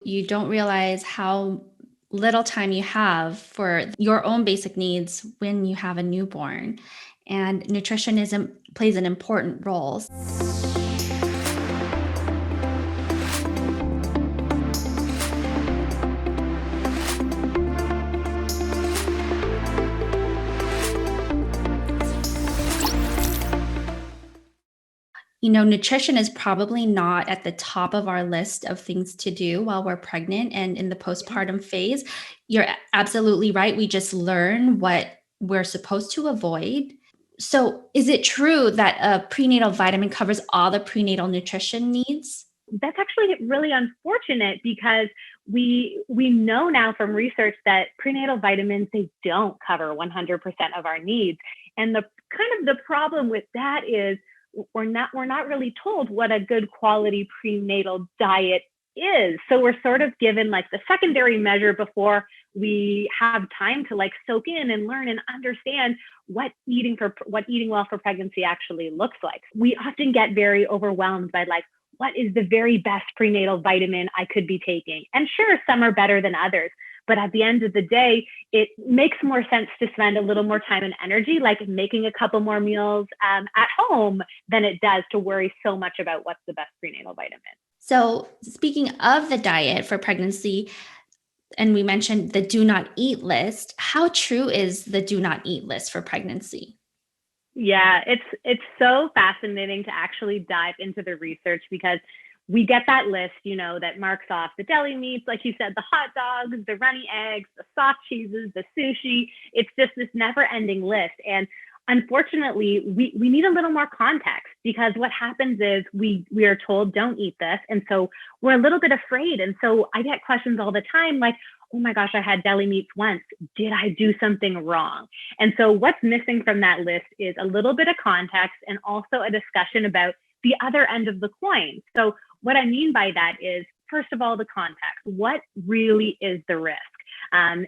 You don't realize how little time you have for your own basic needs when you have a newborn. And nutrition plays an important role. Nutrition is probably not at the top of our list of things to do while we're pregnant and in the postpartum phase. You're absolutely right. We just learn what we're supposed to avoid. So, is it true that a prenatal vitamin covers all the prenatal nutrition needs? That's actually really unfortunate because we know now from research that prenatal vitamins, they don't cover 100% of our needs. And the kind of the problem with that is we're not really told what a good quality prenatal diet is. So we're sort of given like the secondary measure before we have time to like soak in and learn and understand what eating well for pregnancy actually looks like. We often get very overwhelmed by like, what is the very best prenatal vitamin I could be taking? And sure, some are better than others. But at the end of the day, it makes more sense to spend a little more time and energy, like making a couple more meals at home, than it does to worry so much about what's the best prenatal vitamin. So, speaking of the diet for pregnancy, and we mentioned the do not eat list, how true is the do not eat list for pregnancy? Yeah, it's so fascinating to actually dive into the research because we get that list, that marks off the deli meats, like you said, the hot dogs, the runny eggs, the soft cheeses, the sushi. It's just this never-ending list. And unfortunately, we need a little more context because what happens is we are told don't eat this. And so we're a little bit afraid. And so I get questions all the time like, oh my gosh, I had deli meats once. Did I do something wrong? And so what's missing from that list is a little bit of context and also a discussion about the other end of the coin. So what I mean by that is, first of all, the context. What really is the risk? And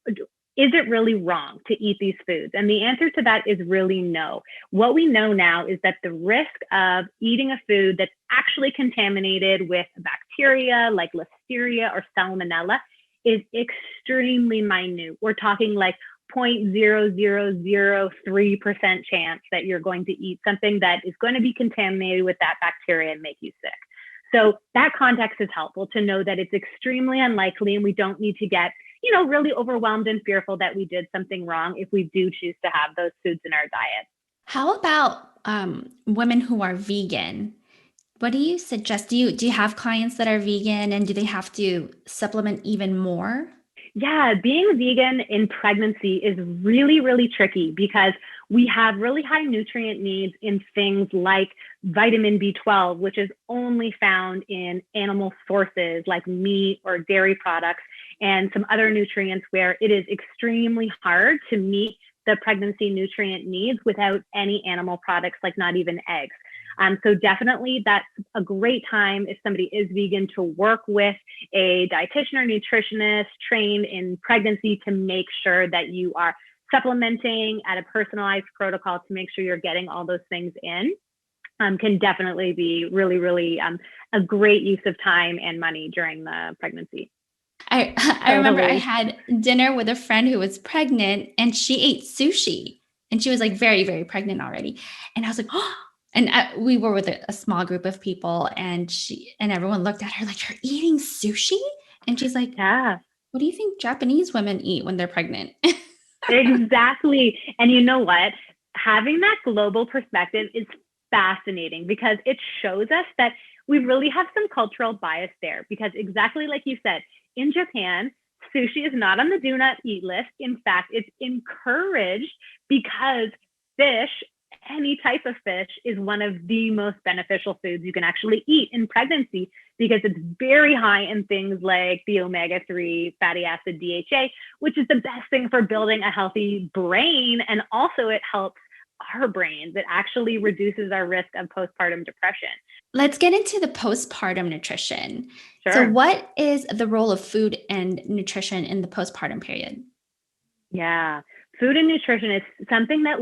is it really wrong to eat these foods? And the answer to that is really no. What we know now is that the risk of eating a food that's actually contaminated with bacteria like Listeria or Salmonella is extremely minute. We're talking like 0.0003% chance that you're going to eat something that is going to be contaminated with that bacteria and make you sick. So that context is helpful to know that it's extremely unlikely and we don't need to get, really overwhelmed and fearful that we did something wrong if we do choose to have those foods in our diet. How about women who are vegan? What do you suggest? Do you have clients that are vegan and do they have to supplement even more? Yeah, being vegan in pregnancy is really, really tricky because we have really high nutrient needs in things like vitamin B12, which is only found in animal sources like meat or dairy products, and some other nutrients where it is extremely hard to meet the pregnancy nutrient needs without any animal products, like not even eggs. So definitely that's a great time if somebody is vegan to work with a dietitian or nutritionist trained in pregnancy to make sure that you are supplementing at a personalized protocol to make sure you're getting all those things in. Can definitely be really, really a great use of time and money during the pregnancy. I remember I Totally. had dinner with a friend who was pregnant and she ate sushi and she was like very, very pregnant already. And I was like, oh, and we were with a small group of people and everyone looked at her like, you're eating sushi? And she's like, Yeah. what do you think Japanese women eat when they're pregnant? Exactly. And you know what? Having that global perspective is fascinating because it shows us that we really have some cultural bias there. Because exactly like you said, in Japan, sushi is not on the do not eat list. In fact, it's encouraged because fish, any type of fish, is one of the most beneficial foods you can actually eat in pregnancy because it's very high in things like the omega-3 fatty acid DHA, which is the best thing for building a healthy brain. And also it helps our brains. It actually reduces our risk of postpartum depression. Let's get into the postpartum nutrition. So, Sure. what is the role of food and nutrition in the postpartum period? Yeah. food and nutrition is something that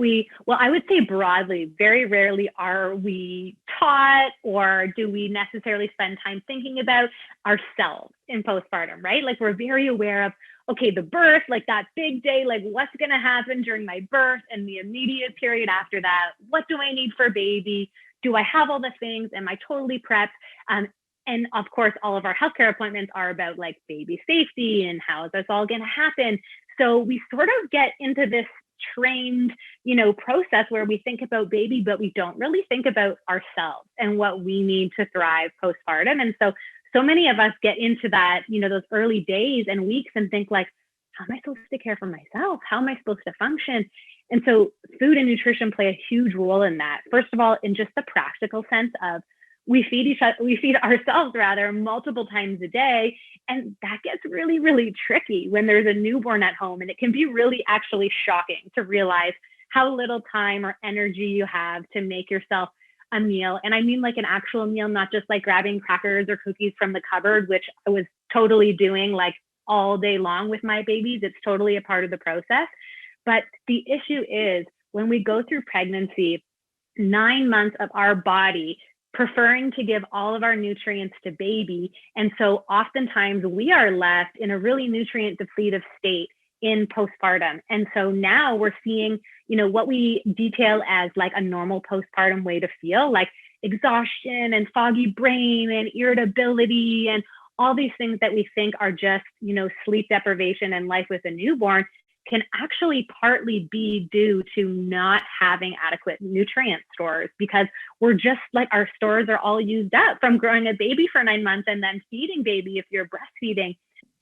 I would say broadly, very rarely are we taught or do we necessarily spend time thinking about ourselves in postpartum, right? Like we're very aware of, okay, the birth, like that big day, like what's going to happen during my birth and the immediate period after that? What do I need for baby? Do I have all the things? Am I totally prepped? And of course, all of our healthcare appointments are about like baby safety and how is this all going to happen. So we sort of get into this trained, process where we think about baby, but we don't really think about ourselves and what we need to thrive postpartum. And so many of us get into that, those early days and weeks and think like, how am I supposed to care for myself? How am I supposed to function? And so food and nutrition play a huge role in that. First of all, in just the practical sense of we feed ourselves rather multiple times a day. And that gets really, really tricky when there's a newborn at home. And it can be really actually shocking to realize how little time or energy you have to make yourself a meal. And I mean like an actual meal, not just like grabbing crackers or cookies from the cupboard, which I was totally doing like all day long with my babies. It's totally a part of the process. But the issue is when we go through pregnancy, 9 months of our body preferring to give all of our nutrients to baby. And so oftentimes we are left in a really nutrient depleted state in postpartum. And so now we're seeing, what we detail as like a normal postpartum way to feel, like exhaustion and foggy brain and irritability and all these things that we think are just, sleep deprivation and life with a newborn can actually partly be due to not having adequate nutrient stores because we're just like our stores are all used up from growing a baby for 9 months and then feeding baby if you're breastfeeding.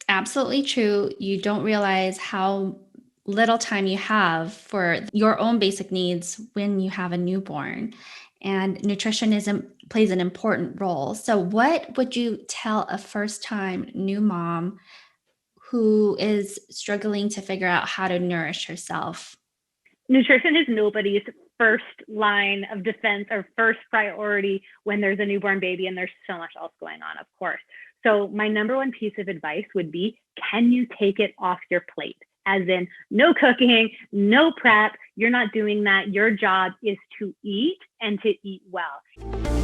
Absolutely true. You don't realize how little time you have for your own basic needs when you have a newborn. And nutrition plays an important role. So, what would you tell a first time new mom who is struggling to figure out how to nourish herself? Nutrition is nobody's first line of defense or first priority when there's a newborn baby and there's so much else going on, of course. So my number one piece of advice would be, can you take it off your plate? As in, no cooking, no prep. You're not doing that. Your job is to eat and to eat well.